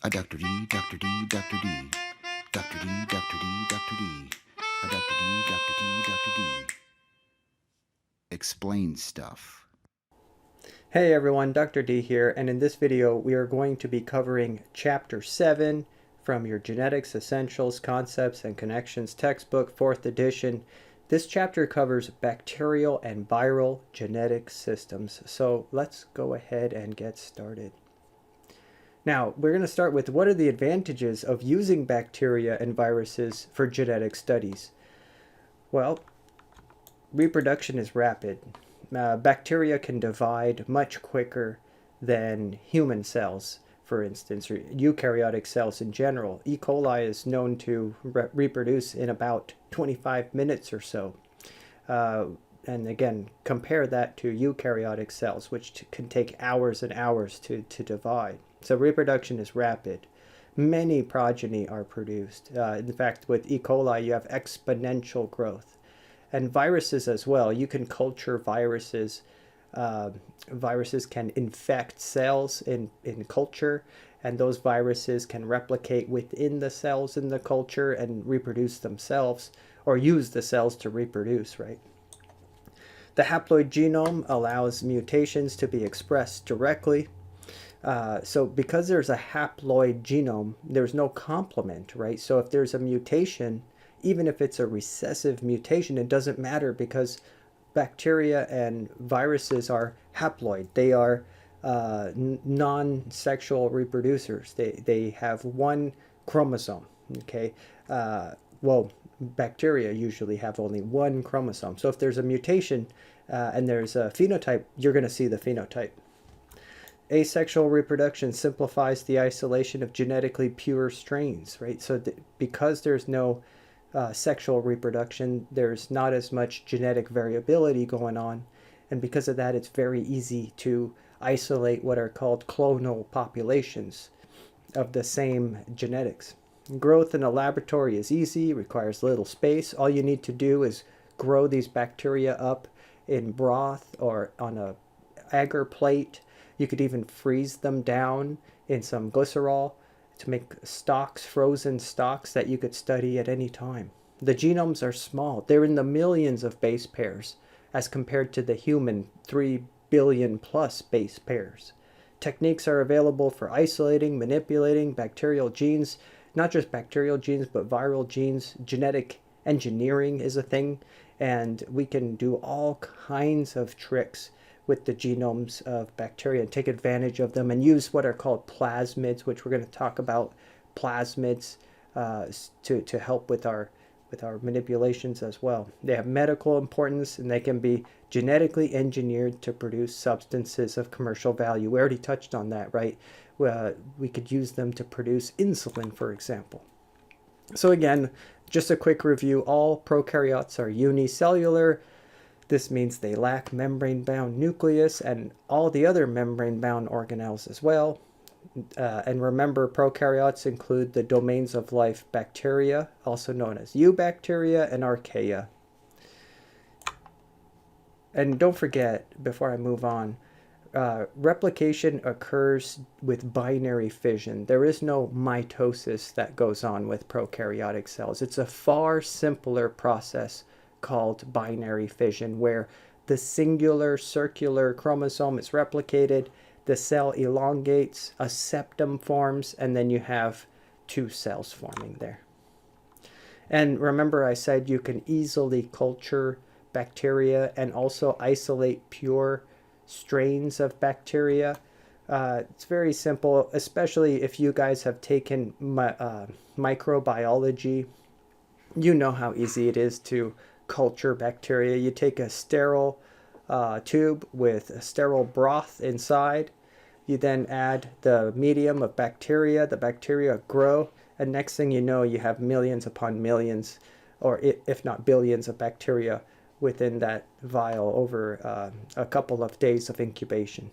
Dr. D, Dr. D, Dr. D, Dr. D, Dr. D, Dr. D, Dr. D, Dr. D, Dr. D. Explain stuff. Hey everyone, Dr. D here, and in this video we are going to be covering Chapter 7 from your Genetics Essentials, Concepts, and Connections textbook, 4th edition. This chapter covers bacterial and viral genetic systems, so let's go ahead and get started. Now, we're going to start with what are the advantages of using bacteria and viruses for genetic studies? Well, reproduction is rapid. Bacteria can divide much quicker than human cells, for instance, or eukaryotic cells in general. E. coli is known to reproduce in about 25 minutes or so. And again, compare that to eukaryotic cells, which can take hours and hours to divide. So reproduction is rapid. Many progeny are produced. In fact, with E. coli, you have exponential growth. And viruses as well. You can culture viruses. Viruses can infect cells in culture, and those viruses can replicate within the cells in the culture and reproduce themselves, or use the cells to reproduce, right? The haploid genome allows mutations to be expressed directly. So because there's a haploid genome, there's no complement, right? So if there's a mutation, even if it's a recessive mutation, it doesn't matter because bacteria and viruses are haploid. They are non-sexual reproducers. They have one chromosome, okay? Well, bacteria usually have only one chromosome. So if there's a mutation and there's a phenotype, you're going to see the phenotype. Asexual reproduction simplifies the isolation of genetically pure strains, right? So because there's no sexual reproduction, there's not as much genetic variability going on, and because of that, it's very easy to isolate what are called clonal populations of the same genetics. Growth in a laboratory is easy, requires little space. All you need to do is grow these bacteria up in broth or on a agar plate. You could even freeze them down in some glycerol to make stocks, frozen stocks that you could study at any time. The genomes are small. They're in the millions of base pairs as compared to the human 3 billion plus base pairs. Techniques are available for isolating, manipulating bacterial genes, not just bacterial genes, but viral genes. Genetic engineering is a thing, and we can do all kinds of tricks with the genomes of bacteria and take advantage of them and use what are called plasmids, which we're going to talk about plasmids to help with our manipulations as well. They have medical importance, and they can be genetically engineered to produce substances of commercial value. We already touched on that, right? We could use them to produce insulin, for example. So again, just a quick review. All prokaryotes are unicellular. This means they lack membrane-bound nucleus and all the other membrane-bound organelles as well. And remember, prokaryotes include the domains of life bacteria, also known as eubacteria and archaea. And don't forget, before I move on, replication occurs with binary fission. There is no mitosis that goes on with prokaryotic cells. It's a far simpler process called binary fission, where the singular circular chromosome is replicated, the cell elongates, a septum forms, and then you have two cells forming there. And remember, I said you can easily culture bacteria and also isolate pure strains of bacteria. It's very simple, especially if you guys have taken microbiology. You know how easy it is to culture bacteria. You take a sterile tube with a sterile broth inside. You then add the medium of bacteria. The bacteria grow, and next thing you know, you have millions upon millions, or if not billions, of bacteria within that vial over a couple of days of incubation.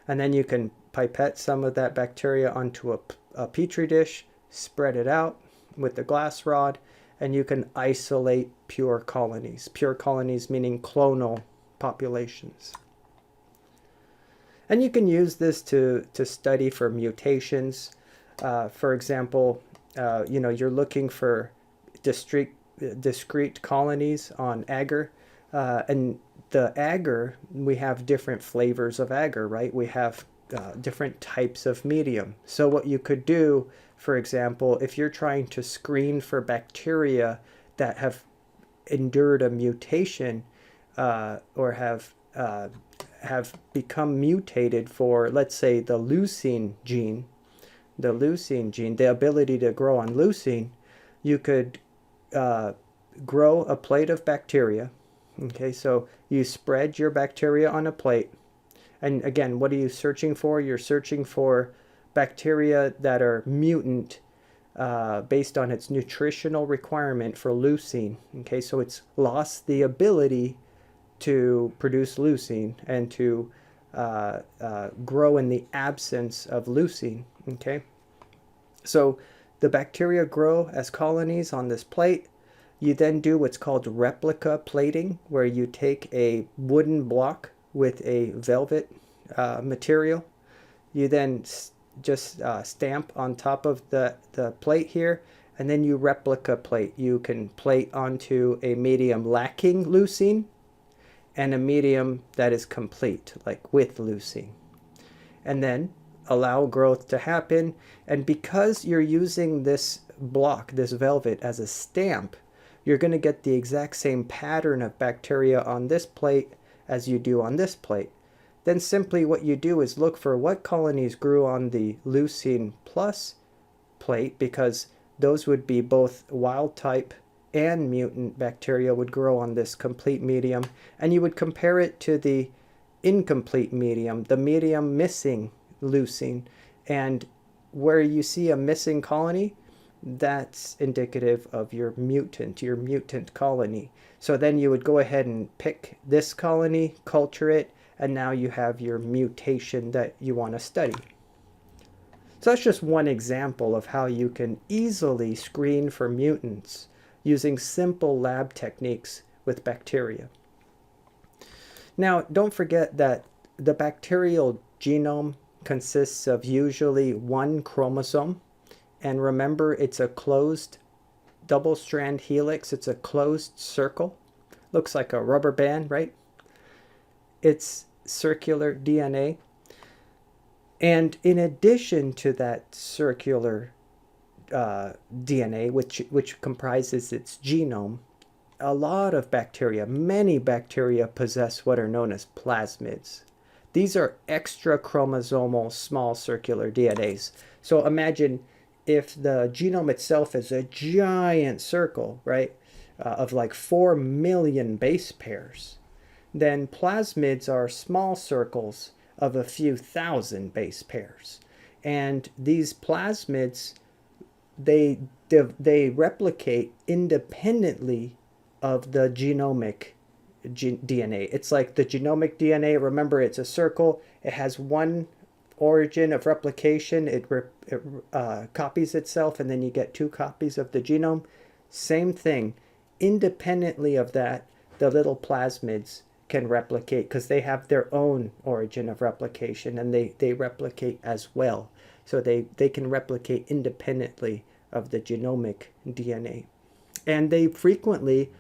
And then you can pipette some of that bacteria onto a petri dish, spread it out with the glass rod, and you can isolate pure colonies. Pure colonies meaning clonal populations. And you can use this to study for mutations. For example, you're looking for discrete colonies on agar, and the agar, we have different flavors of agar, right? We have different types of medium. So what you could do, for example, if you're trying to screen for bacteria that have endured a mutation or have become mutated for, let's say, the leucine gene, the ability to grow on leucine, you could grow a plate of bacteria. Okay, so you spread your bacteria on a plate. And again, what are you searching for? You're searching for bacteria that are mutant based on its nutritional requirement for leucine. Okay, so it's lost the ability to produce leucine and to grow in the absence of leucine. Okay, so the bacteria grow as colonies on this plate. You then do what's called replica plating, where you take a wooden block with a velvet material. You then just stamp on top of the plate here, and then you replica plate. You can plate onto a medium lacking leucine and a medium that is complete, like with leucine. And then allow growth to happen. And because you're using this block, this velvet, as a stamp, you're going to get the exact same pattern of bacteria on this plate as you do on this plate. Then simply what you do is look for what colonies grew on the leucine plus plate, because those would be both wild type and mutant bacteria would grow on this complete medium, and you would compare it to the incomplete medium, the medium missing leucine, and where you see a missing colony, that's indicative of your mutant colony. So then you would go ahead and pick this colony, culture it, and now you have your mutation that you want to study. So that's just one example of how you can easily screen for mutants using simple lab techniques with bacteria. Now, don't forget that the bacterial genome consists of usually one chromosome. And remember, it's a closed double-strand helix. It's a closed circle. Looks like a rubber band, right? It's circular DNA. And in addition to that circular DNA, which comprises its genome, a lot of bacteria, many bacteria, possess what are known as plasmids. These are extra chromosomal small circular DNAs. So imagine if the genome itself is a giant circle, right, of like 4 million base pairs, then plasmids are small circles of a few thousand base pairs. And these plasmids, they replicate independently of the genomic DNA. It's like the genomic DNA. Remember, it's a circle. It has one origin of replication. It copies itself, and then you get 2 copies of the genome. Same thing. Independently of that, the little plasmids can replicate because they have their own origin of replication, and they replicate as well. So they can replicate independently of the genomic DNA. And they frequently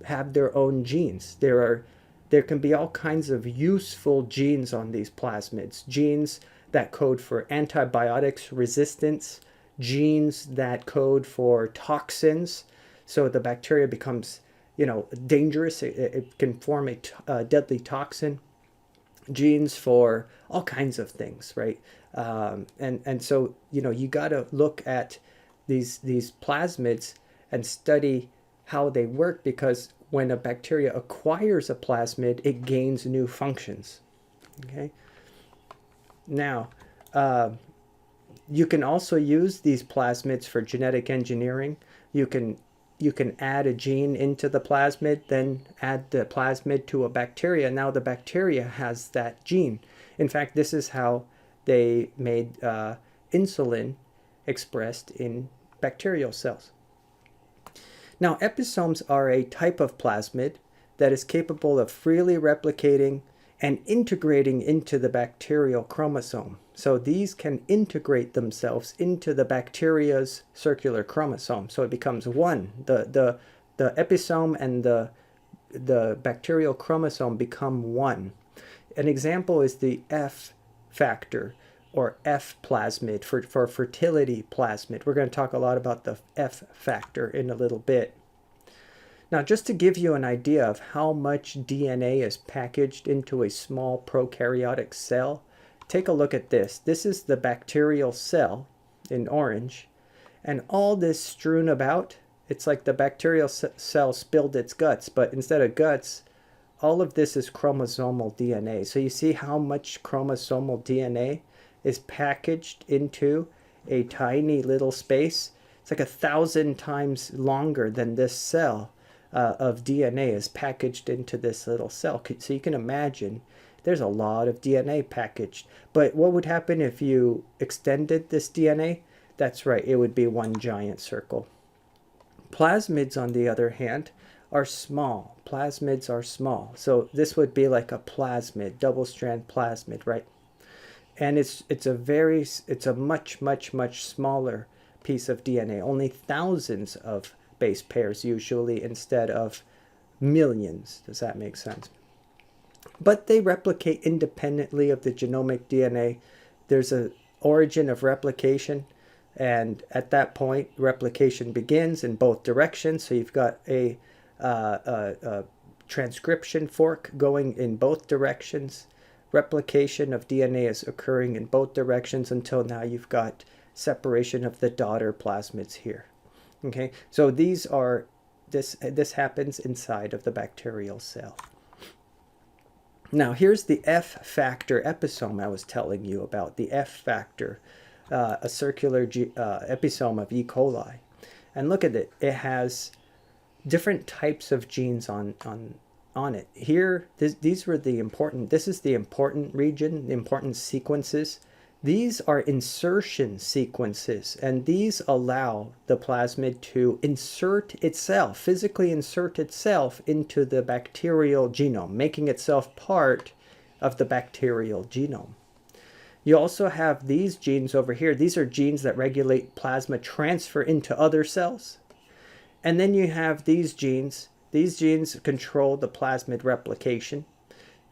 have their own genes. There can be all kinds of useful genes on these plasmids. Genes that code for antibiotics resistance, genes that code for toxins. So the bacteria becomes, dangerous. It can form a deadly toxin. Genes for all kinds of things, right? And so, you got to look at these plasmids and study how they work, because when a bacteria acquires a plasmid, it gains new functions. Okay. Now, you can also use these plasmids for genetic engineering. You can add a gene into the plasmid, then add the plasmid to a bacteria. Now the bacteria has that gene. In fact, this is how they made insulin expressed in bacterial cells. Now, episomes are a type of plasmid that is capable of freely replicating and integrating into the bacterial chromosome. So these can integrate themselves into the bacteria's circular chromosome. So it becomes one. The episome and the bacterial chromosome become one. An example is the F factor, or F plasmid, for fertility plasmid. We're going to talk a lot about the F factor in a little bit. Now, just to give you an idea of how much DNA is packaged into a small prokaryotic cell, take a look at this. This is the bacterial cell in orange, and all this strewn about, it's like the bacterial cell spilled its guts, but instead of guts, all of this is chromosomal DNA. So you see how much chromosomal DNA is packaged into a tiny little space. It's like 1,000 times longer than this cell of DNA is packaged into this little cell. So you can imagine there's a lot of DNA packaged. But what would happen if you extended this DNA? That's right, it would be one giant circle. Plasmids, on the other hand, are small. Plasmids are small. So this would be like a plasmid, double-strand plasmid, right? And it's a much smaller piece of DNA, only thousands of base pairs usually instead of millions. Does that make sense? But they replicate independently of the genomic DNA. There's an origin of replication, and at that point replication begins in both directions. So you've got a transcription fork going in both directions. Replication of DNA is occurring in both directions until now you've got separation of the daughter plasmids here. Okay, so these are this happens inside of the bacterial cell. Now here's the F factor episome I was telling you about. The F factor, a circular episome of E. coli, and look at it. It has different types of genes on it. Here, these were the important. This is the important region, the important sequences. These are insertion sequences, and these allow the plasmid to insert itself, physically insert itself into the bacterial genome, making itself part of the bacterial genome. You also have these genes over here. These are genes that regulate plasma transfer into other cells. And then you have these genes. These genes control the plasmid replication.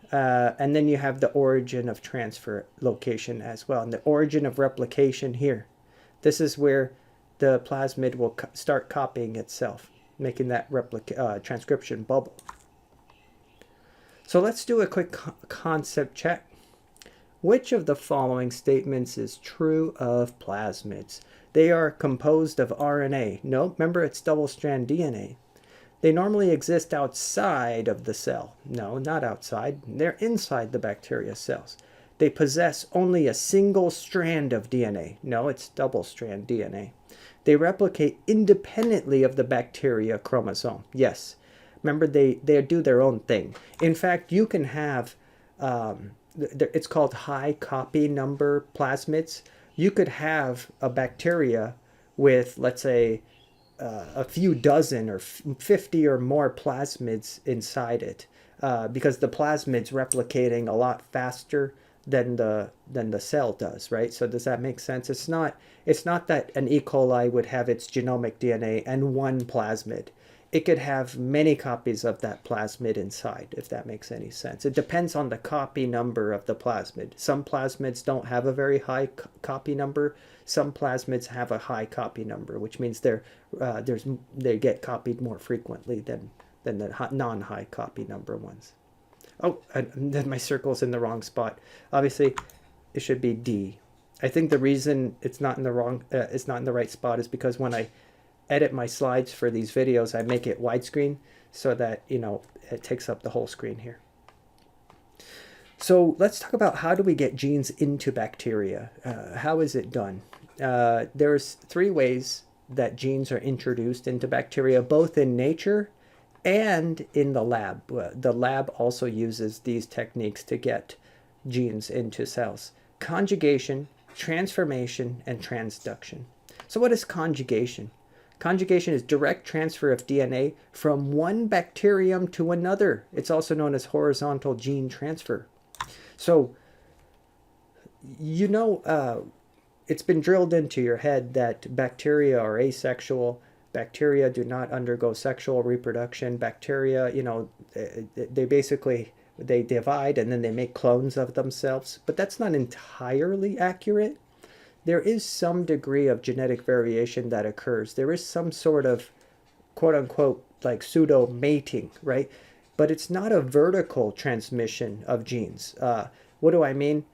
And then you have the origin of transfer location as well. And the origin of replication here. This is where the plasmid will start copying itself, making that transcription bubble. So let's do a quick concept check. Which of the following statements is true of plasmids? They are composed of RNA. No, remember it's double-strand DNA. They normally exist outside of the cell. No, not outside. They're inside the bacteria cells. They possess only a single strand of DNA. No, it's double-strand DNA. They replicate independently of the bacteria chromosome. Yes. Remember, they do their own thing. In fact, you can have, it's called high copy number plasmids. You could have a bacteria with, let's say, a few dozen or 50 or more plasmids inside it, because the plasmid's replicating a lot faster than the cell does, right? So does that make sense? It's not that an E. coli would have its genomic DNA and one plasmid. It could have many copies of that plasmid inside, if that makes any sense. It depends on the copy number of the plasmid. Some plasmids don't have a very high copy number. Some plasmids have a high copy number, which means they get copied more frequently than the non-high copy number ones. Oh, then my circle's in the wrong spot. Obviously, it should be D. I think the reason it's not in the right spot is because when I edit my slides for these videos, I make it widescreen so that, it takes up the whole screen here. So let's talk about how do we get genes into bacteria. How is it done? There's 3 ways that genes are introduced into bacteria, both in nature and in the lab. The lab also uses these techniques to get genes into cells. Conjugation, transformation, and transduction. So what is conjugation? Conjugation is direct transfer of DNA from one bacterium to another. It's also known as horizontal gene transfer. So, you know, it's been drilled into your head that bacteria are asexual. Bacteria do not undergo sexual reproduction. Bacteria, you know, they basically they divide and then they make clones of themselves. But that's not entirely accurate. There is some degree of genetic variation that occurs. There is some sort of quote unquote like pseudo mating, right? But it's not a vertical transmission of genes. What do I mean?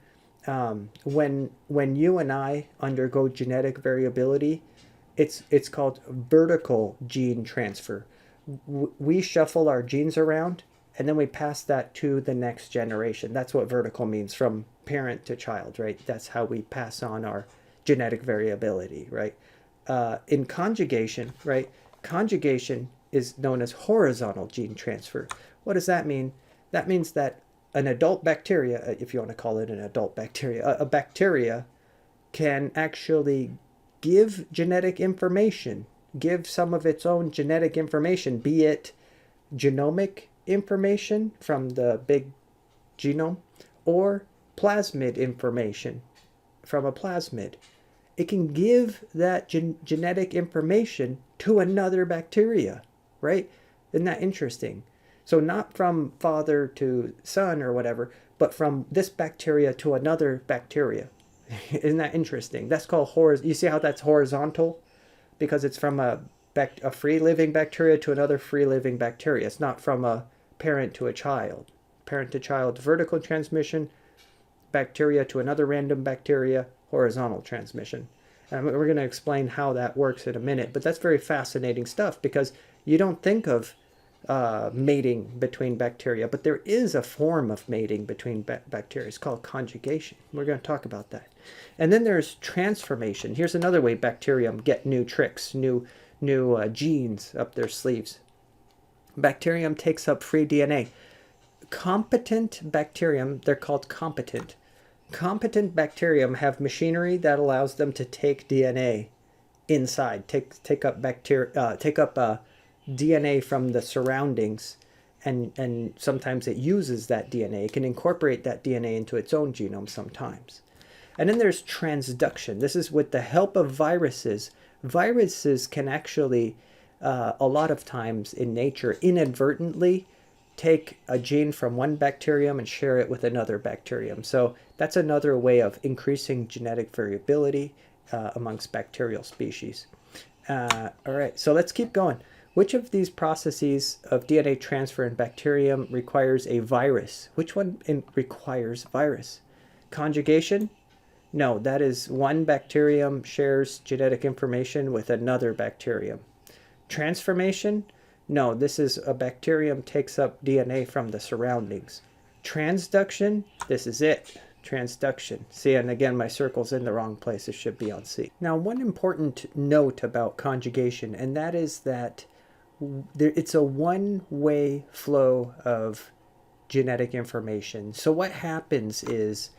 When you and I undergo genetic variability, it's called vertical gene transfer. We shuffle our genes around and then we pass that to the next generation. That's what vertical means, from parent to child, right? That's how we pass on our genetic variability, right? In conjugation, right? Conjugation is known as horizontal gene transfer. What does that mean? That means that an adult bacteria, if you want to call it an adult bacteria, a bacteria can actually give genetic information, give some of its own genetic information, be it genomic information from the big genome or plasmid information from a plasmid. It can give that genetic information to another bacteria, right? Isn't that interesting? So not from father to son or whatever, but from this bacteria to another bacteria. Isn't that interesting? That's called horizontal. You see how that's horizontal? Because it's from a free-living bacteria to another free-living bacteria. It's not from a parent to a child. Parent to child, vertical transmission, bacteria to another random bacteria, horizontal transmission. And we're going to explain how that works in a minute. But that's very fascinating stuff because you don't think of mating between bacteria, but there is a form of mating between bacteria. It's called conjugation. We're going to talk about that. And then there's transformation. Here's another way bacterium get new tricks, new genes up their sleeves. Bacterium takes up free DNA. Competent bacterium, they're called competent. Competent bacterium have machinery that allows them to take DNA inside, take up DNA from the surroundings, and sometimes it uses that DNA. It can incorporate that DNA into its own genome sometimes. And then there's transduction. This is with the help of viruses. Viruses can actually, a lot of times in nature, inadvertently take a gene from one bacterium and share it with another bacterium. So that's another way of increasing genetic variability amongst bacterial species. All right, so let's keep going. Which of these processes of DNA transfer in bacterium requires a virus? Which one requires virus? Conjugation? No, that is one bacterium shares genetic information with another bacterium. Transformation? No, this is a bacterium takes up DNA from the surroundings. Transduction? This is it. Transduction. See, and again, my circle's in the wrong place. It should be on C. Now, one important note about conjugation, and that is that it's a one-way flow of genetic information. So what happens is,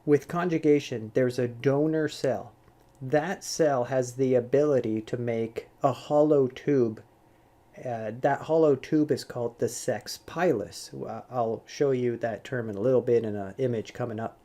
with conjugation, there's a donor cell. That cell has the ability to make a hollow tube. That hollow tube is called the sex pilus. I'll show you that term in a little bit in an image coming up.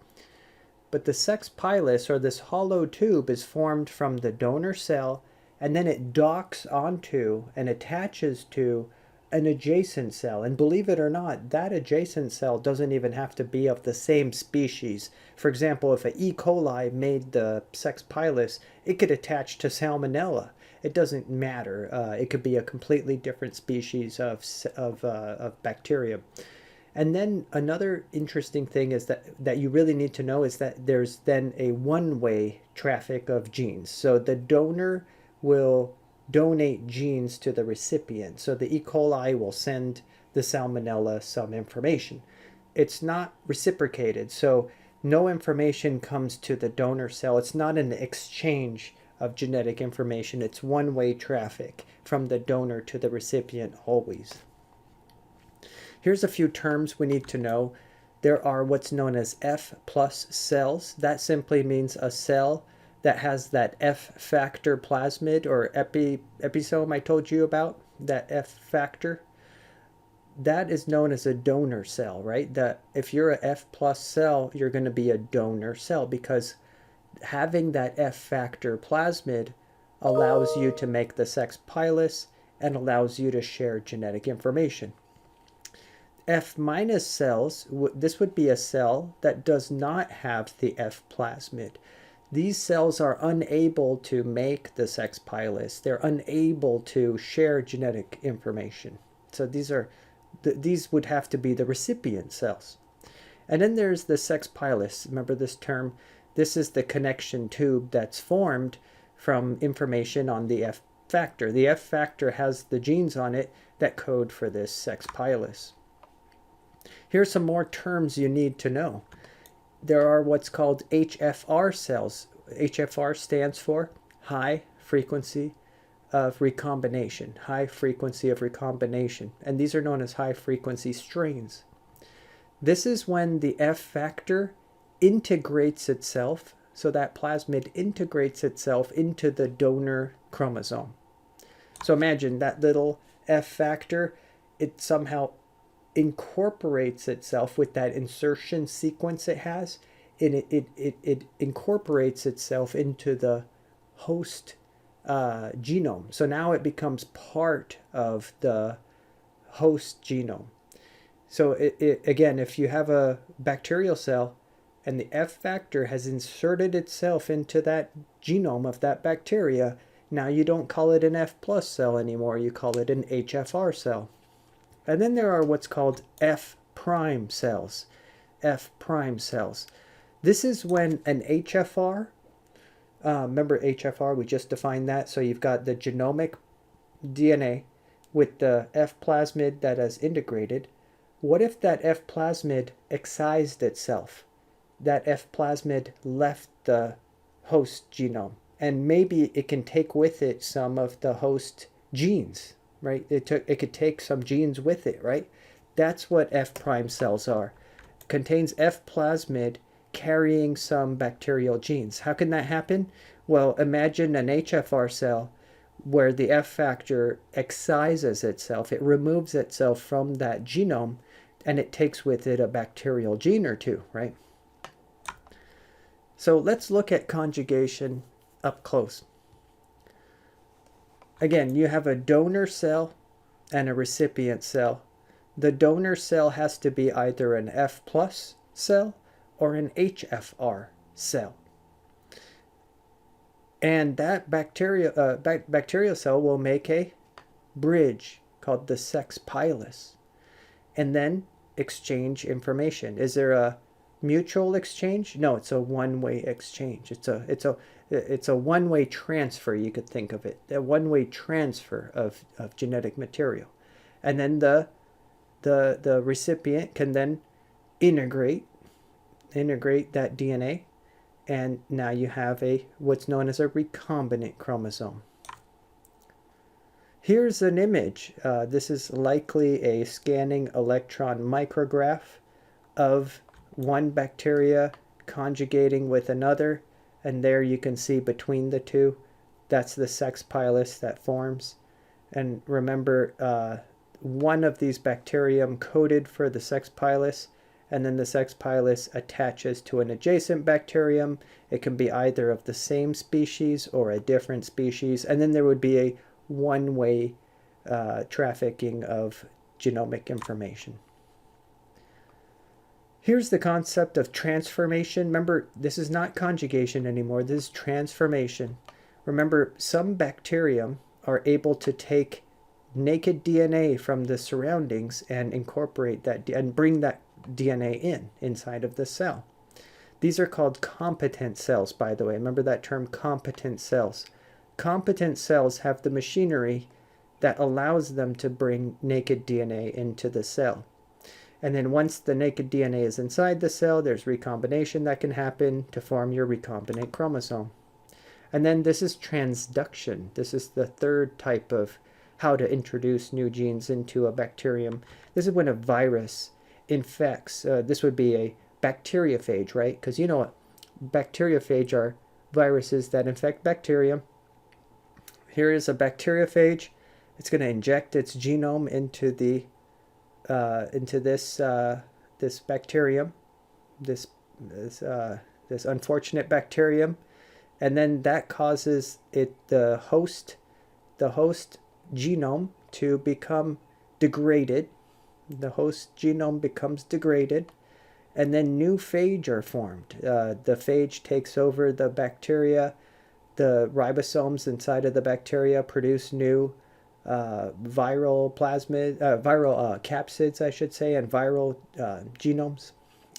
But the sex pilus, or this hollow tube, is formed from the donor cell, and then it docks onto and attaches to an adjacent cell. And believe it or not, that adjacent cell doesn't even have to be of the same species. For example, if an E.coli made the sex pilus, it could attach to Salmonella. It doesn't matter. It could be a completely different species of bacteria. And then another interesting thing is that you really need to know is that there's then a one-way traffic of genes. So the donor will donate genes to the recipient. So the E. coli will send the Salmonella some information. It's not reciprocated, so no information comes to the donor cell. It's not an exchange of genetic information. It's one-way traffic from the donor to the recipient always. Here's a few terms we need to know. There are what's known as F+ cells. That simply means a cell that has that F factor plasmid or episome I told you about, that F factor. that is known as a donor cell, right? That if you're a F plus cell, you're going to be a donor cell because having that F factor plasmid allows you to make the sex pilus and allows you to share genetic information. F minus cells, this would be a cell that does not have the F plasmid. These cells are unable to make the sex pilus. They're unable to share genetic information. So these would have to be the recipient cells. And then there's the sex pilus. Remember this term? This is the connection tube that's formed from information on the F factor. The F factor has the genes on it that code for this sex pilus. Here's some more terms you need to know. There are what's called HFR cells. HFR stands for high frequency of recombination, high frequency of recombination. And these are known as high frequency strains. This is when the F factor integrates itself, so that plasmid integrates itself into the donor chromosome. So imagine that little F factor, it somehow incorporates itself with that insertion sequence it has, and it incorporates itself into the host genome. So now it becomes part of the host genome. So again, if you have a bacterial cell and the F factor has inserted itself into that genome of that bacteria, now you don't call it an F plus cell anymore, you call it an HFR cell. And then there are what's called F prime cells. F prime cells. This is when an HFR, remember HFR, we just defined that. So you've got the genomic DNA with the F plasmid that has integrated. What if that F plasmid excised itself? That F plasmid left the host genome. And maybe it can take with it some of the host genes. Right? It could take some genes with it, right? That's what F prime cells are. It contains F plasmid carrying some bacterial genes. How can that happen? Well, imagine an HFR cell where the F factor excises itself. It removes itself from that genome and it takes with it a bacterial gene or two, right? So let's look at conjugation up close. Again, you have a donor cell and a recipient cell. The donor cell has to be either an F plus cell or an HFR cell. And that bacterial cell will make a bridge called the sex pilus and then exchange information. Is there a mutual exchange? No, it's a one-way exchange. It's a one-way transfer, you could think of it. A one-way transfer of genetic material. And then the recipient can then integrate that DNA, and now you have what's known as a recombinant chromosome. Here's an image. This is likely a scanning electron micrograph of one bacteria conjugating with another, and there you can see between the two, that's the sex pilus that forms. And remember, one of these bacterium coded for the sex pilus, and then the sex pilus attaches to an adjacent bacterium. It can be either of the same species or a different species, and then there would be a one-way trafficking of genomic information. Here's the concept of transformation. Remember, this is not conjugation anymore. This is transformation. Remember, some bacterium are able to take naked DNA from the surroundings and incorporate that and bring that DNA inside of the cell. These are called competent cells, by the way. Remember that term, competent cells. Competent cells have the machinery that allows them to bring naked DNA into the cell. And then once the naked DNA is inside the cell, there's recombination that can happen to form your recombinant chromosome. And then this is transduction. This is the third type of how to introduce new genes into a bacterium. This is when a virus infects. This would be a bacteriophage, right? Because you know what? Bacteriophage are viruses that infect bacteria. Here is a bacteriophage. It's going to inject its genome into the this bacterium, this this unfortunate bacterium, and then that causes the host genome to become degraded. The host genome becomes degraded, and then new phage are formed. The phage takes over the bacteria. The ribosomes inside of the bacteria produce new viral capsids, I should say, and viral genomes.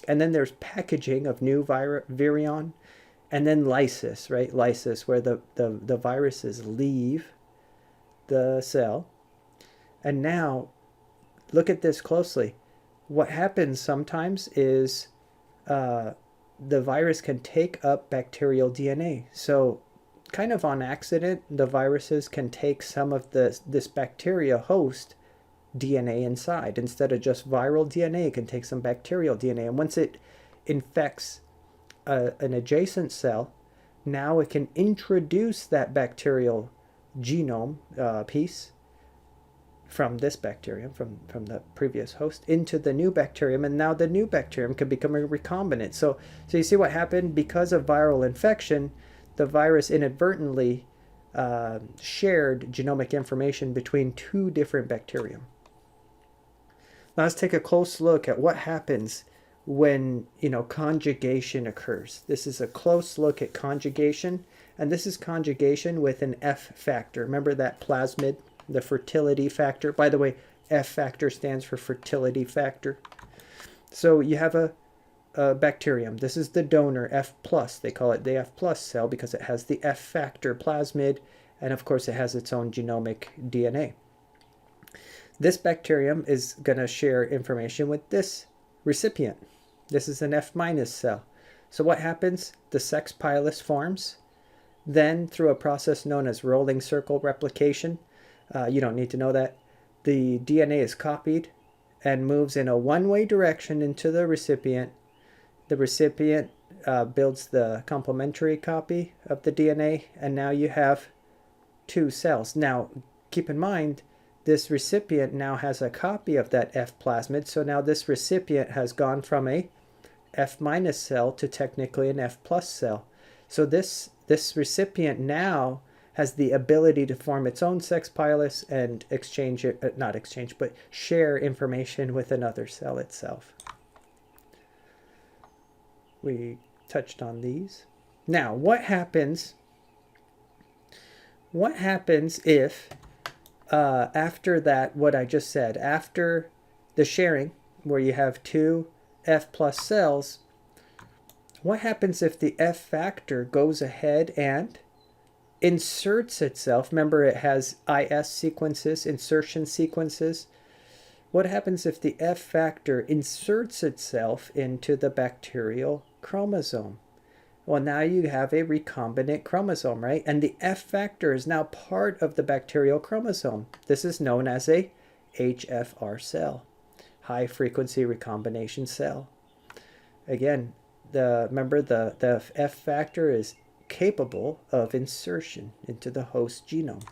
And then there's packaging of new virion, and then lysis, right? Lysis, where the viruses leave the cell. And now, look at this closely. What happens sometimes is the virus can take up bacterial DNA. So kind of on accident, the viruses can take some of this bacteria host DNA inside. Instead of just viral DNA, it can take some bacterial DNA. And once it infects an adjacent cell, now it can introduce that bacterial genome piece from this bacterium, from the previous host, into the new bacterium, and now the new bacterium can become a recombinant. So you see what happened? Because of viral infection, the virus inadvertently shared genomic information between two different bacterium. Now let's take a close look at what happens when conjugation occurs. This is a close look at conjugation, and this is conjugation with an F factor. Remember that plasmid, the fertility factor? By the way, F factor stands for fertility factor. So you have a bacterium. This is the donor, F+. They call it the F+ cell because it has the F factor plasmid, and of course it has its own genomic DNA. This bacterium is going to share information with this recipient. This is an F- cell. So what happens? The sex pilus forms. Then through a process known as rolling circle replication, you don't need to know that, the DNA is copied and moves in a one-way direction into the recipient. The recipient builds the complementary copy of the DNA, and now you have two cells. Now, keep in mind, this recipient now has a copy of that F plasmid, so now this recipient has gone from a F- cell to technically an F+ cell. So this recipient now has the ability to form its own sex pilus and share information with another cell itself. We touched on these. Now, what happens if after that, what I just said, after the sharing, where you have two F+ cells, what happens if the F factor goes ahead and inserts itself? Remember, it has IS sequences, insertion sequences. What happens if the F factor inserts itself into the bacterial chromosome? Well, now you have a recombinant chromosome, right? And the F factor is now part of the bacterial chromosome. This is known as a HFR cell, high frequency recombination cell. Again, remember the F factor is capable of insertion into the host genome.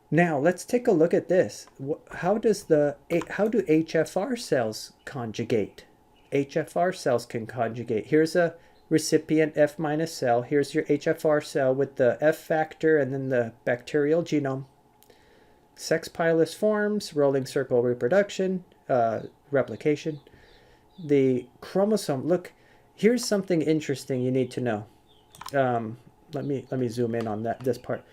Now let's take a look at this. How do HFR cells conjugate? HFR cells can conjugate. Here's a recipient F- cell. Here's your HFR cell with the F factor and then the bacterial genome. Sex pilus forms, rolling circle reproduction, replication. The chromosome, look, here's something interesting you need to know. Let me zoom in on this part.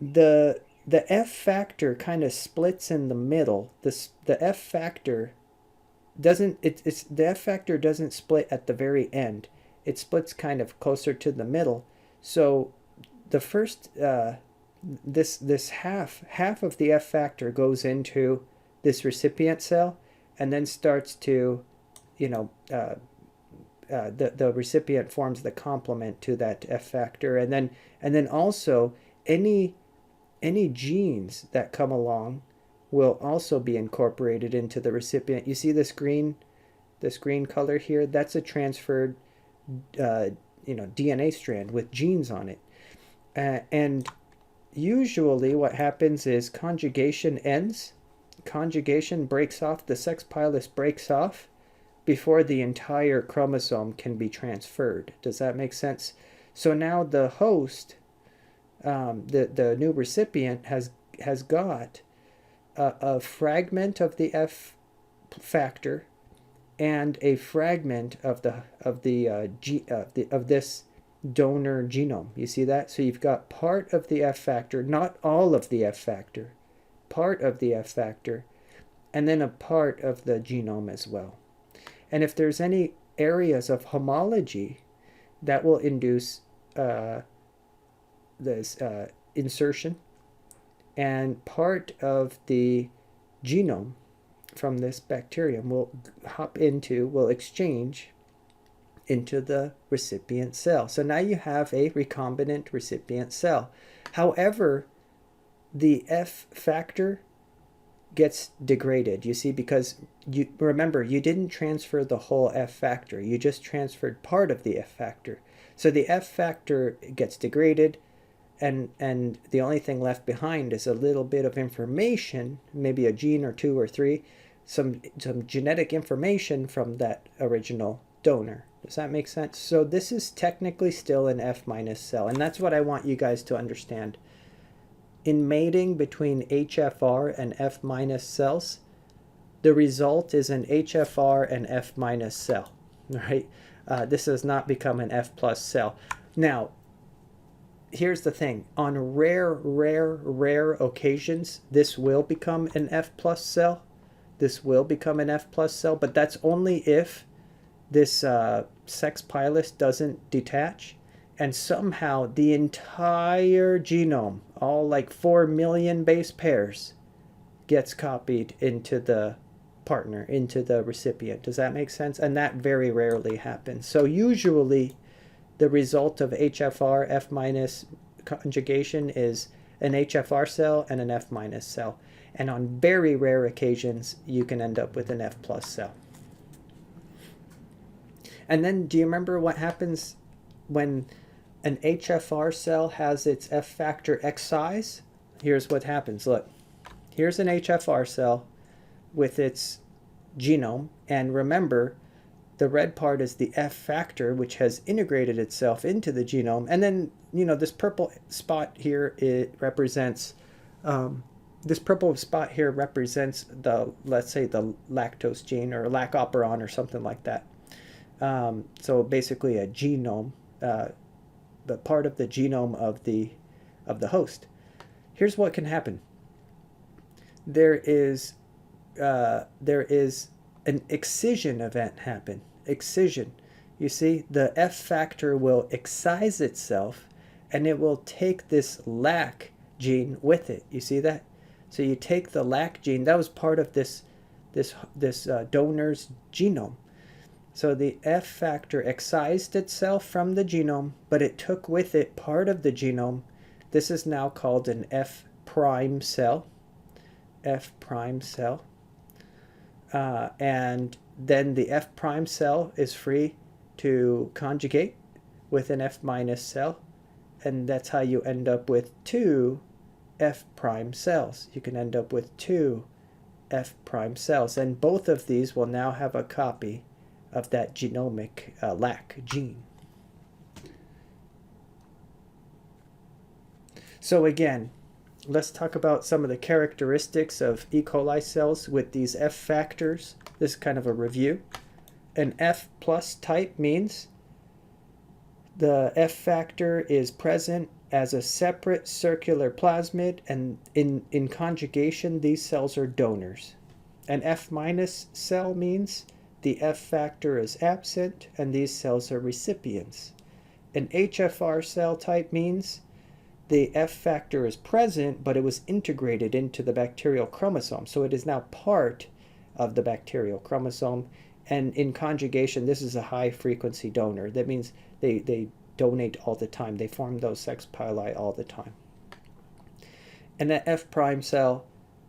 The F factor kind of splits in the middle. The F factor doesn't split at the very end. It splits kind of closer to the middle. So the first this half of the F factor goes into this recipient cell, and then starts to, the recipient forms the complement to that F factor, and then also any genes that come along will also be incorporated into the recipient. You see this green color here? That's a transferred DNA strand with genes on it, and usually what happens is conjugation ends. Conjugation breaks off, the sex pilus breaks off before the entire chromosome can be transferred. Does that make sense? So now the host, the new recipient has got a fragment of the F factor and a fragment of this donor genome. You see that? So you've got part of the F factor, not all of the F factor, part of the F factor, and then a part of the genome as well. And if there's any areas of homology, that will induce this insertion, and part of the genome from this bacterium will exchange into the recipient cell. So now you have a recombinant recipient cell. However, the F factor gets degraded, you see, because you remember you didn't transfer the whole F factor, you just transferred part of the F factor. So the F factor gets degraded, and the only thing left behind is a little bit of information, maybe a gene or two or three, some genetic information from that original donor. Does that make sense? So this is technically still an F- cell, and that's what I want you guys to understand. In mating between HFR and F- cells, the result is an HFR and F- cell, right? This does not become an F+ cell. Now, here's the thing. On rare occasions, this will become an F+ cell. This will become an F+ cell, but that's only if this sex pilus doesn't detach, and somehow the entire genome, all like 4 million base pairs, gets copied into the partner, into the recipient. Does that make sense? And that very rarely happens. So usually the result of HFR F- conjugation is an HFR cell and an F- cell. And on very rare occasions, you can end up with an F+ cell. And then do you remember what happens when an HFR cell has its F factor excised? Here's what happens. Look, here's an HFR cell with its genome. And remember, the red part is the F factor, which has integrated itself into the genome. And then, you know, this purple spot here, it represents, the, let's say, the lactose gene or lac operon or something like that. So basically a genome, the part of the genome of the host. Here's what can happen. There is an excision event happen. Excision. You see, the F factor will excise itself, and it will take this lac gene with it. You see that? So you take the lac gene. That was part of this donor's genome. So the F factor excised itself from the genome, but it took with it part of the genome. This is now called an F' cell. F' cell. And then the F' cell is free to conjugate with an F- cell. And that's how you end up with two F' cells. You can end up with two F' cells. And both of these will now have a copy of that genomic lac gene. So again, let's talk about some of the characteristics of E. coli cells with these F factors. This is kind of a review. An F+ type means the F factor is present as a separate circular plasmid, and in conjugation, these cells are donors. An F- cell means the F factor is absent, and these cells are recipients. An HFR cell type means the F factor is present, but it was integrated into the bacterial chromosome. So it is now part of the bacterial chromosome. And in conjugation, this is a high-frequency donor. That means they donate all the time. They form those sex pili all the time. And that F' cell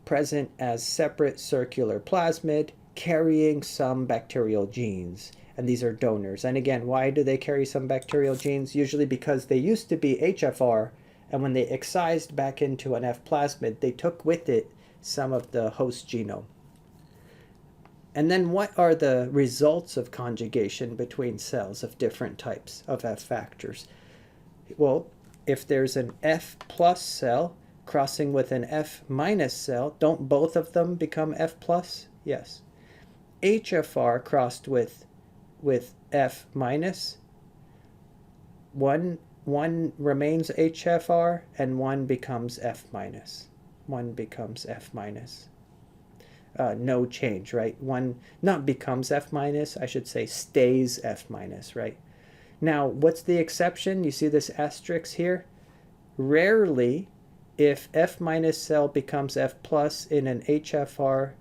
present as separate circular plasmid carrying some bacterial genes. And these are donors. And again, why do they carry some bacterial genes? Usually because they used to be HFR And when they excised back into an F plasmid, they took with it some of the host genome. And then what are the results of conjugation between cells of different types of F factors? Well, if there's an F plus cell crossing with an F minus cell, don't both of them become F plus? Yes. HFR crossed with F minus, one remains HFR and one becomes F minus. One becomes F minus. No change, right? One not becomes F minus, I should say stays F minus, right? Now, what's the exception? You see this asterisk here? Rarely, if F minus cell becomes F plus in an HFR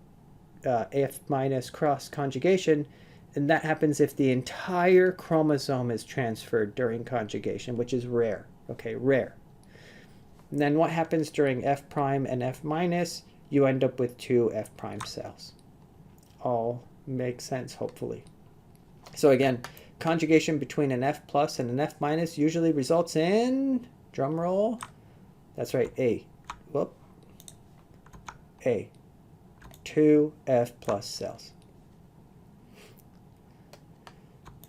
F minus cross conjugation, and that happens if the entire chromosome is transferred during conjugation, which is rare. Okay, rare. And then what happens during F prime and F minus? You end up with two F prime cells. All makes sense, hopefully. So again, conjugation between an F plus and an F minus usually results in, drum roll, that's right, two F plus cells.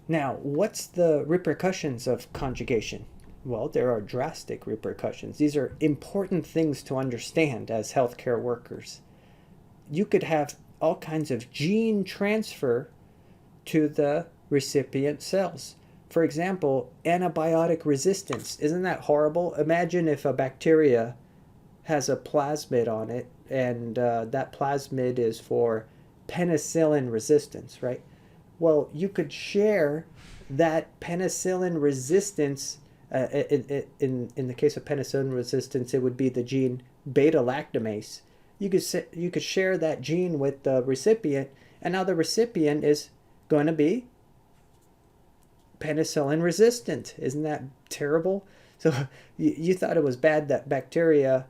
Now, what's the repercussions of conjugation? Well, there are drastic repercussions. These are important things to understand as healthcare workers. You could have all kinds of gene transfer to the recipient cells. For example, antibiotic resistance. Isn't that horrible? Imagine if a bacteria has a plasmid on it, and that plasmid is for penicillin resistance, right? Well, you could share that penicillin resistance. In the case of penicillin resistance, it would be the gene beta-lactamase. You could share that gene with the recipient, and now the recipient is going to be penicillin resistant. Isn't that terrible? So you thought it was bad that bacteria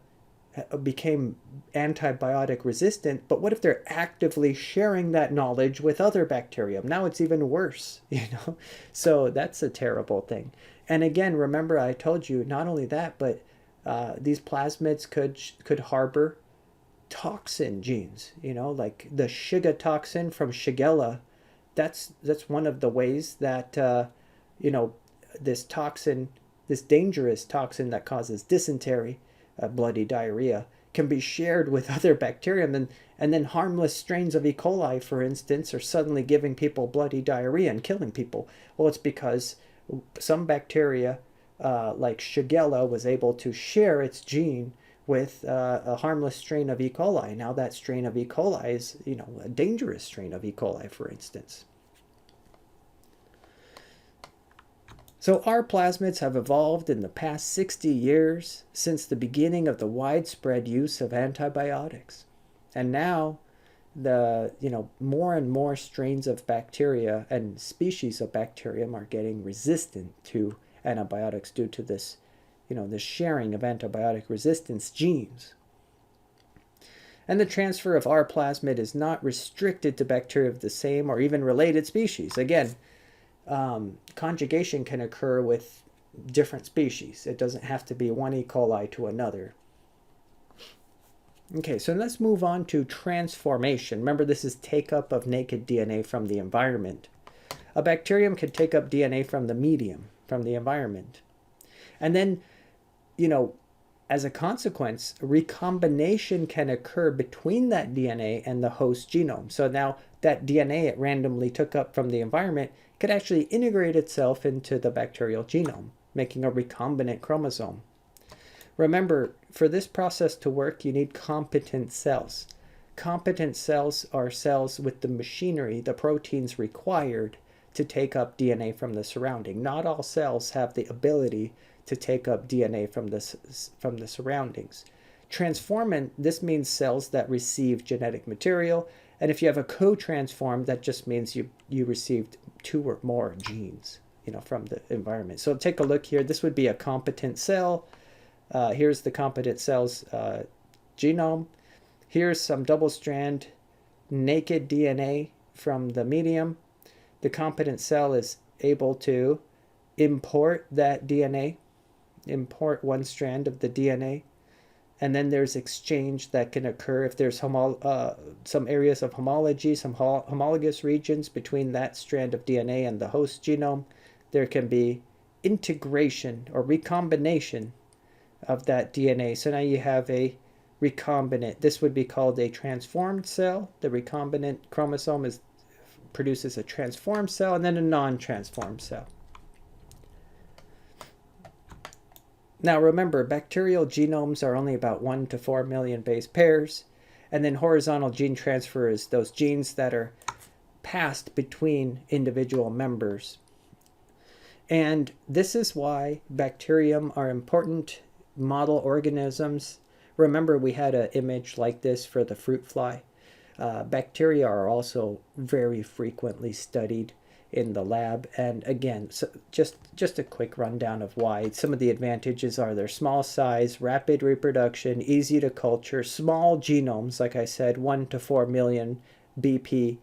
became antibiotic resistant, but what if they're actively sharing that knowledge with other bacteria? Now it's even worse, So that's a terrible thing. And again, remember I told you not only that, but these plasmids could harbor toxin genes, like the Shiga toxin from Shigella. That's one of the ways that this toxin, this dangerous toxin that causes dysentery, bloody diarrhea, can be shared with other bacterium, and then harmless strains of E. coli, for instance, are suddenly giving people bloody diarrhea and killing people. Well, it's because some bacteria, like Shigella, was able to share its gene with a harmless strain of E. coli. Now that strain of E. coli is, a dangerous strain of E. coli, for instance. So our plasmids have evolved in the past 60 years since the beginning of the widespread use of antibiotics. And now the more and more strains of bacteria and species of bacterium are getting resistant to antibiotics due to this, the sharing of antibiotic resistance genes. And the transfer of our plasmid is not restricted to bacteria of the same or even related species. Again, conjugation can occur with different species. It doesn't have to be one E. coli to another. Okay, so let's move on to transformation. Remember, this is take-up of naked DNA from the environment. A bacterium can take up DNA from the medium, from the environment. And then, as a consequence, recombination can occur between that DNA and the host genome. So now that DNA it randomly took up from the environment could actually integrate itself into the bacterial genome, making a recombinant chromosome. Remember, for this process to work, you need competent cells. Competent cells are cells with the machinery, the proteins required to take up DNA from the surrounding. Not all cells have the ability to take up DNA from the surroundings. Transformant, this means cells that receive genetic material, and if you have a co-transform, that just means you received two or more genes, from the environment. So take a look here. This would be a competent cell. Here's the competent cell's genome. Here's some double-strand naked DNA from the medium. The competent cell is able to import that DNA import one strand of the DNA, and then there's exchange that can occur if there's some areas of homology, some homologous regions between that strand of DNA and the host genome. There can be integration or recombination of that DNA. So now you have a recombinant. This would be called a transformed cell. The recombinant chromosome produces a transformed cell and then a non-transformed cell. Now remember, bacterial genomes are only about 1 to 4 million base pairs, and then horizontal gene transfer is those genes that are passed between individual members. And this is why bacterium are important model organisms. Remember, we had an image like this for the fruit fly. Bacteria are also very frequently studied in the lab, and again, so just a quick rundown of why. Some of the advantages are their small size, rapid reproduction, easy to culture, small genomes, like I said, 1 to 4 million BP,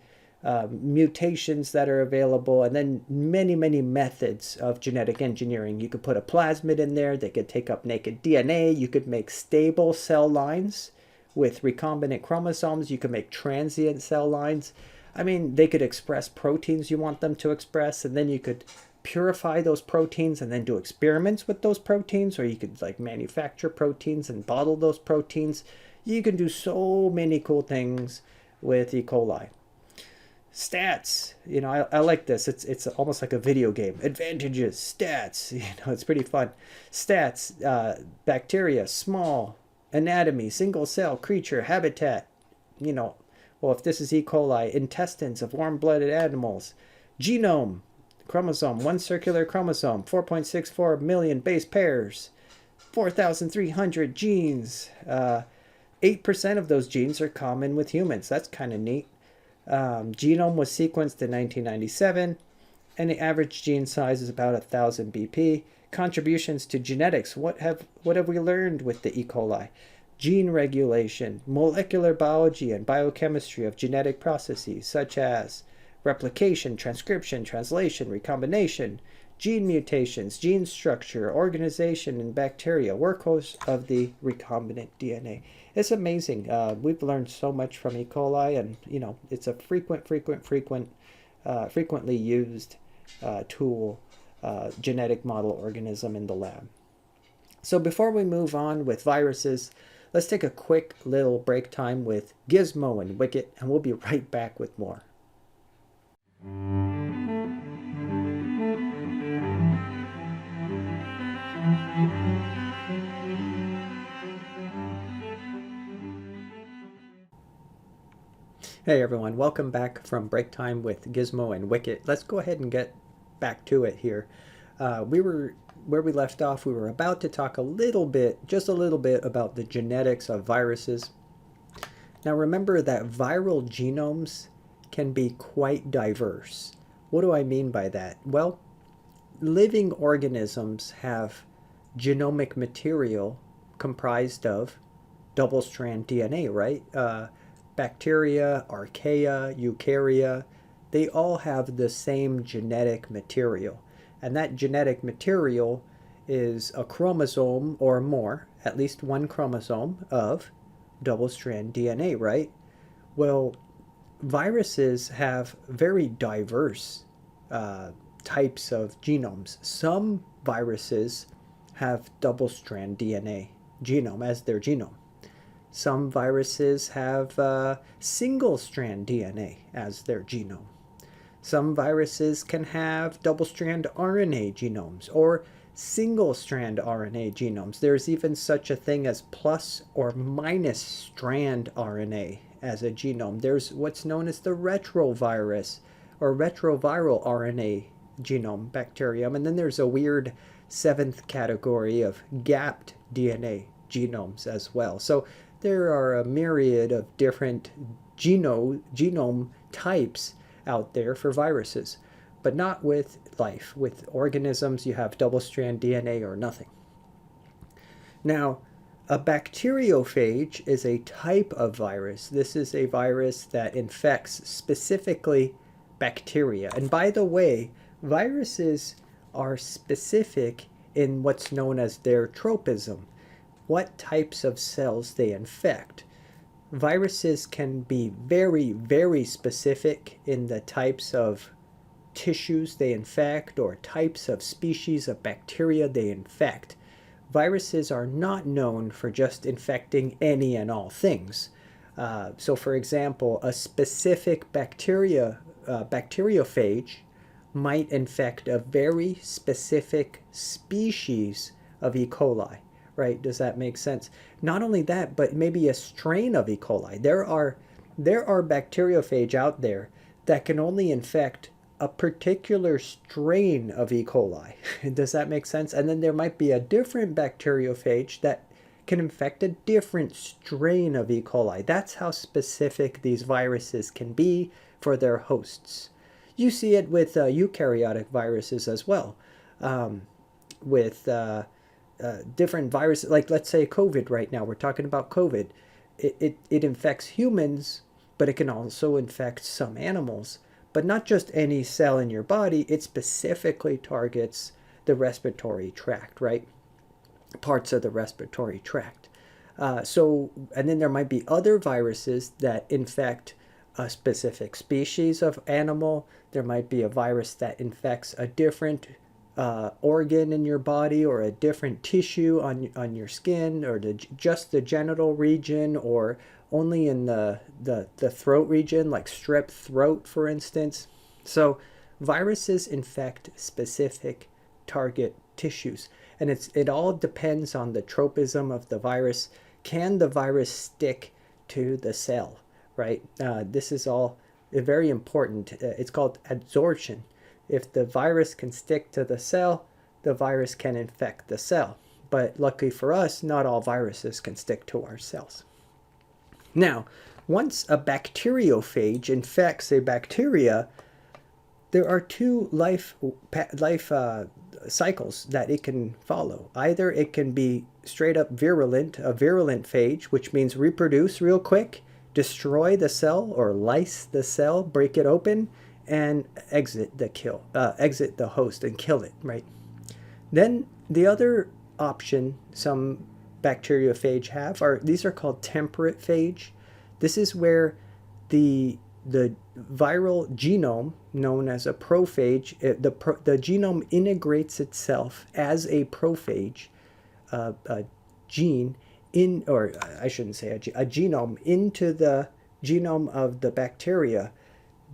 mutations that are available, and then many methods of genetic engineering. You could put a plasmid in there, they could take up naked DNA, you could make stable cell lines with recombinant chromosomes, you could make transient cell lines. I mean, they could express proteins you want them to express, and then you could purify those proteins and then do experiments with those proteins, or you could like manufacture proteins and bottle those proteins. You can do so many cool things with E. coli. Stats, you know, I like this. It's almost like a video game. Advantages, stats, you know, it's pretty fun. Stats, bacteria, small, anatomy, single cell, creature, habitat, you know. Well, if this is E. coli, intestines of warm-blooded animals, genome, chromosome, one circular chromosome, 4.64 million base pairs, 4,300 genes. 8% of those genes are common with humans. That's kind of neat. Genome was sequenced in 1997, and the average gene size is about 1,000 BP. Contributions to genetics. What have we learned with the E. coli? Gene regulation, molecular biology and biochemistry of genetic processes such as replication, transcription, translation, recombination, gene mutations, gene structure, organization in bacteria, workhorse of the recombinant DNA. It's amazing. We've learned so much from E. coli, and you know, it's a frequently used tool, genetic model organism in the lab. So before we move on with viruses, let's take a quick little break time with Gizmo and Wicket, and we'll be right back with more. Hey everyone, welcome back from break time with Gizmo and Wicket. Let's go ahead and get back to it here. Where we left off, we were about to talk just a little bit about the genetics of viruses. Now remember that viral genomes can be quite diverse. What do I mean by that? Well, living organisms have genomic material comprised of double-strand DNA, right? Bacteria, archaea, eukarya, they all have the same genetic material. And that genetic material is a chromosome or more, at least one chromosome of double-strand DNA, right? Well, viruses have very diverse types of genomes. Some viruses have double-strand DNA genome as their genome. Some viruses have single-strand DNA as their genome. Some viruses can have double-strand RNA genomes or single-strand RNA genomes. There's even such a thing as plus or minus strand RNA as a genome. There's what's known as the retrovirus or retroviral RNA genome bacterium. And then there's a weird seventh category of gapped DNA genomes as well. So there are a myriad of different genome types out there for viruses, but not with life. With organisms, you have double-strand DNA or nothing. Now, a bacteriophage is a type of virus. This is a virus that infects specifically bacteria. And by the way, viruses are specific in what's known as their tropism, what types of cells they infect. Viruses can be very, very specific in the types of tissues they infect or types of species of bacteria they infect. Viruses are not known for just infecting any and all things. So for example, a specific bacteriophage might infect a very specific species of E. coli, right? Does that make sense? Not only that, but maybe a strain of E. coli. There are bacteriophage out there that can only infect a particular strain of E. coli. Does that make sense? And then there might be a different bacteriophage that can infect a different strain of E. coli. That's how specific these viruses can be for their hosts. You see it with eukaryotic viruses as well. With different viruses, like let's say COVID right now, we're talking about COVID. It infects humans, but it can also infect some animals. But not just any cell in your body, it specifically targets the respiratory tract, right? Parts of the respiratory tract. And then there might be other viruses that infect a specific species of animal. There might be a virus that infects a different organ in your body or a different tissue on your skin or just the genital region or only in the throat region, like strep throat, for instance. So viruses infect specific target tissues. And it all depends on the tropism of the virus. Can the virus stick to the cell, right? This is all very important. It's called adsorption. If the virus can stick to the cell, the virus can infect the cell. But luckily for us, not all viruses can stick to our cells. Now, once a bacteriophage infects a bacteria, there are two life cycles that it can follow. Either it can be straight up virulent, a virulent phage, which means reproduce real quick, destroy the cell or lyse the cell, break it open, and exit the host and kill it, right? Then the other option some bacteriophage have these are called temperate phage. This is where the viral genome, known as a prophage, the genome integrates itself as a prophage, a gene or I shouldn't say a genome into the genome of the bacteria.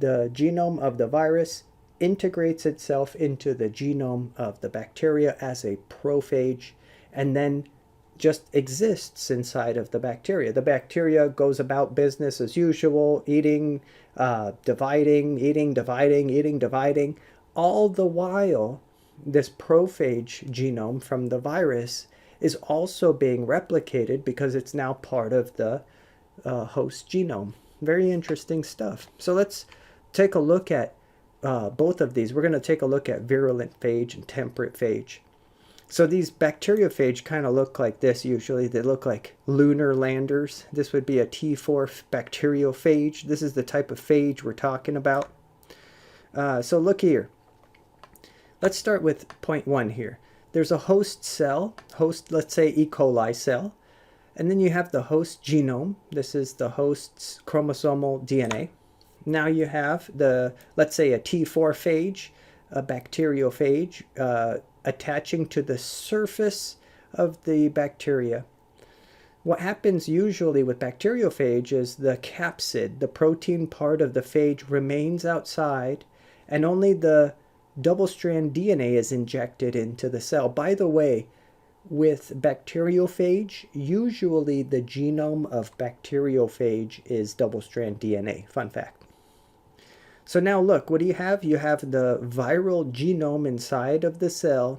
The genome of the virus integrates itself into the genome of the bacteria as a prophage, and then just exists inside of the bacteria. The bacteria goes about business as usual, eating, dividing, eating, dividing. All the while, this prophage genome from the virus is also being replicated because it's now part of the host genome. Very interesting stuff. So let's take a look at both of these. We're going to take a look at virulent phage and temperate phage. So these bacteriophage kind of look like this usually. They look like lunar landers. This would be a T4 bacteriophage. This is the type of phage we're talking about. So look here. Let's start with point 1 here. There's a host cell, let's say E. coli cell. And then you have the host genome. This is the host's chromosomal DNA. Now you have let's say a T4 phage, a bacteriophage, attaching to the surface of the bacteria. What happens usually with bacteriophage is the capsid, the protein part of the phage, remains outside, and only the double-strand DNA is injected into the cell. By the way, with bacteriophage, usually the genome of bacteriophage is double-strand DNA. Fun fact. So now look, what do you have? You have the viral genome inside of the cell.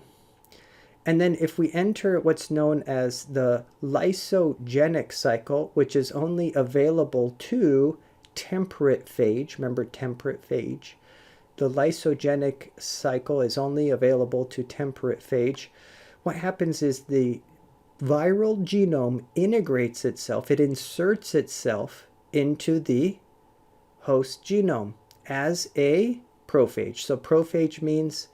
And then if we enter what's known as the lysogenic cycle, which is only available to temperate phage, remember temperate phage, the lysogenic cycle is only available to temperate phage. What happens is the viral genome integrates itself, it inserts itself into the host genome as a prophage. So prophage means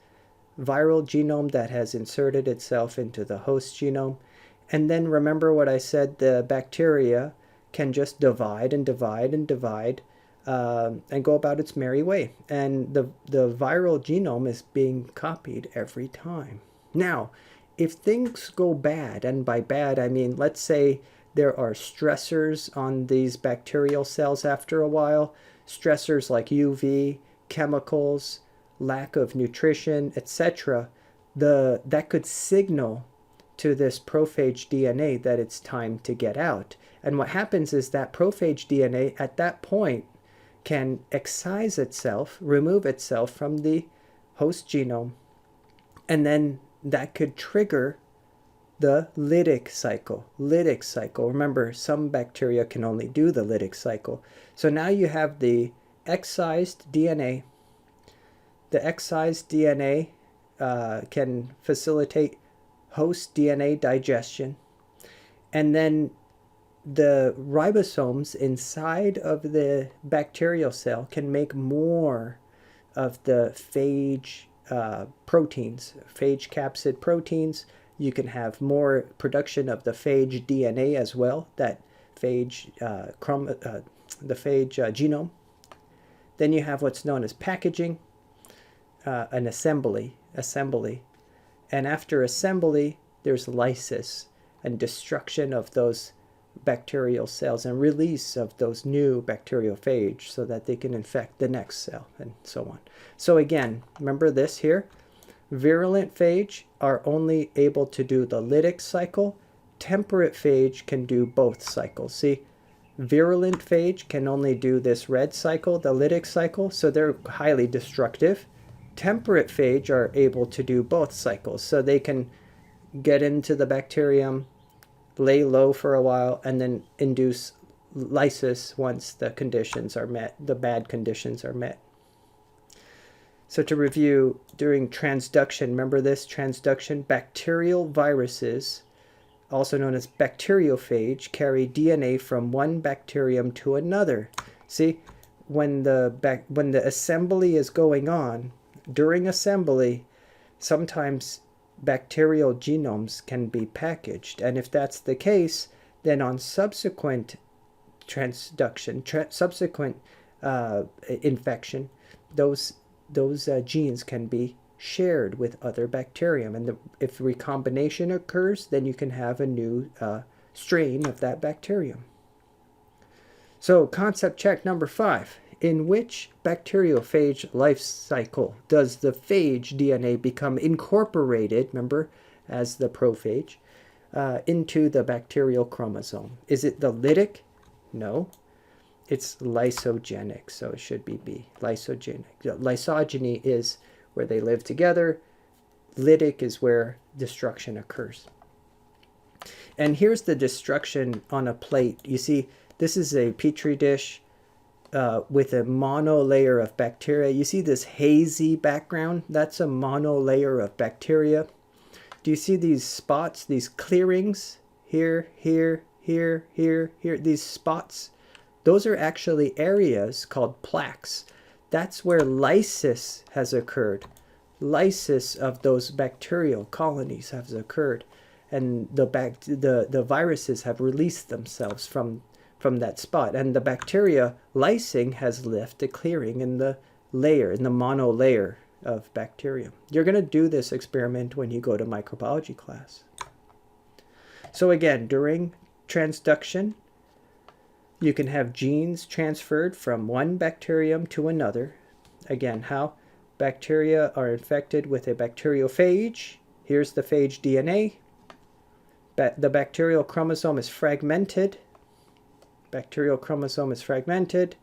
viral genome that has inserted itself into the host genome. And then remember what I said, the bacteria can just divide and divide and divide and go about its merry way. And the viral genome is being copied every time. Now, if things go bad, and by bad I mean, let's say there are stressors on these bacterial cells after a while, stressors like UV, chemicals, lack of nutrition, etc., that could signal to this prophage DNA that it's time to get out. And what happens is that prophage DNA at that point can excise itself, remove itself from the host genome, and then that could trigger the lytic cycle. Lytic cycle. Remember, some bacteria can only do the lytic cycle. So now you have the excised DNA. The excised DNA can facilitate host DNA digestion. And then the ribosomes inside of the bacterial cell can make more of the phage proteins, phage capsid proteins. You can have more production of the phage DNA as well, that phage the phage genome. Then you have what's known as packaging, an assembly. And after assembly, there's lysis and destruction of those bacterial cells and release of those new bacteriophage so that they can infect the next cell and so on. So again, remember this here. Virulent phage are only able to do the lytic cycle. Temperate phage can do both cycles. See, virulent phage can only do this red cycle, the lytic cycle, so they're highly destructive. Temperate phage are able to do both cycles, so they can get into the bacterium, lay low for a while, and then induce lysis once the conditions are met, the bad conditions are met. So to review, during transduction, remember this, transduction, bacterial viruses, also known as bacteriophage, carry DNA from one bacterium to another. See, when the assembly is going on, during assembly, sometimes bacterial genomes can be packaged. And if that's the case, then on subsequent transduction, subsequent infection, those genes can be shared with other bacterium. And if recombination occurs, then you can have a new strain of that bacterium. So concept check number 5. In which bacteriophage life cycle does the phage DNA become incorporated, remember, as the prophage, into the bacterial chromosome? Is it the lytic? No. It's lysogenic, so it should be B, lysogenic. Lysogeny is where they live together. Lytic is where destruction occurs. And here's the destruction on a plate. You see, this is a petri dish with a monolayer of bacteria. You see this hazy background? That's a monolayer of bacteria. Do you see these spots, these clearings? Here, here, here, here, here, these spots? Those are actually areas called plaques. That's where lysis has occurred. Lysis of those bacterial colonies has occurred. And the viruses have released themselves from that spot. And the bacteria lysing has left a clearing in the layer, in the monolayer of bacterium. You're going to do this experiment when you go to microbiology class. So again, during transduction, you can have genes transferred from one bacterium to another. Again, how? Bacteria are infected with a bacteriophage. Here's the phage DNA. The bacterial chromosome is fragmented. Bacterial chromosome is fragmented.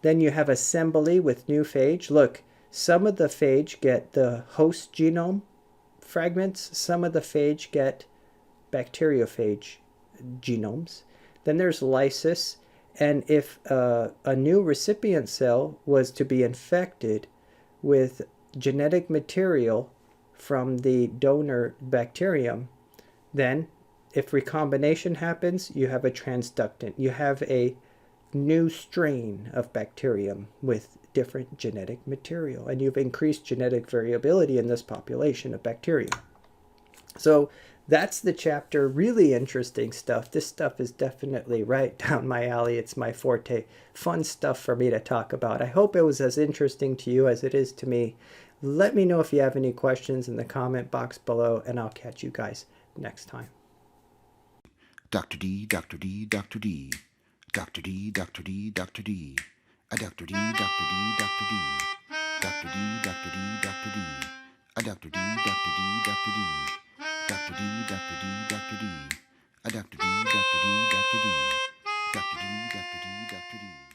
Then you have assembly with new phage. Look, some of the phage get the host genome fragments. Some of the phage get bacteriophage genomes. Then there's lysis. And if a new recipient cell was to be infected with genetic material from the donor bacterium, then if recombination happens, you have a transductant. You have a new strain of bacterium with different genetic material, and you've increased genetic variability in this population of bacteria. So that's the chapter. Really interesting stuff. This stuff is definitely right down my alley. It's my forte. Fun stuff for me to talk about. I hope it was as interesting to you as it is to me. Let me know if you have any questions in the comment box below, and I'll catch you guys next time. Dr. D, Dr. D, Dr. D. Dr. D, Dr. D, Dr. D. Dr. D, Dr. D, Dr. D. Dr. D, Dr. D, Dr. D. Dr. D, Dr. D, Dr. D. Dr. D, Dr. D, Dr. D. Dr. D, Dr. D, Dr. D. Dr. D, Dr. D, Dr. D.